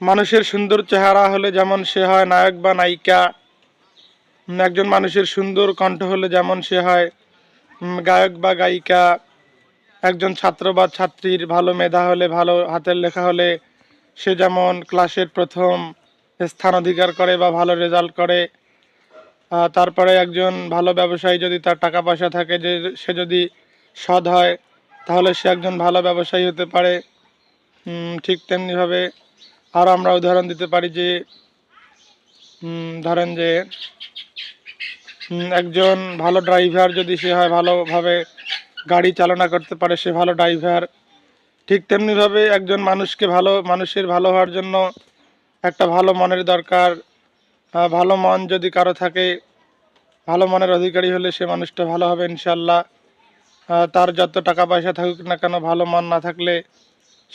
মানুষের সুন্দর চেহারা হলে যেমন সে হয় নায়ক বা নায়িকা, একজন মানুষের সুন্দর কণ্ঠ হলে যেমন সে হয় গায়ক বা গায়িকা, একজন ছাত্র বা ছাত্রীর ভালো মেধা হলে, ভালো হাতের লেখা হলে সে যেমন ক্লাসের প্রথম স্থান অধিকার করে বা ভালো রেজাল্ট করে। তারপরে একজন ভালো ব্যবসায়ী যদি তার টাকা পয়সা থাকে, যে সে যদি সৎ হয়, তাহলে সে একজন ভালো ব্যবসায়ী হতে পারে। ঠিক তেমনিভাবে আরও আমরা উদাহরণ দিতে পারি যে ধরেন যে একজন ভালো ড্রাইভার যদি সে হয়, ভালোভাবে গাড়ি চালনা করতে পারে, সে ভালো ড্রাইভার। ঠিক তেমনিভাবে একজন মানুষের ভালো হওয়ার জন্য একটা ভালো মনের দরকার। ভালো মন যদি কারো থাকে, ভালো মনের অধিকারী হলে সে মানুষটা ভালো হবে ইনশাল্লাহ। তার যত টাকা পয়সা থাকুক না কেন, ভালো মন না থাকলে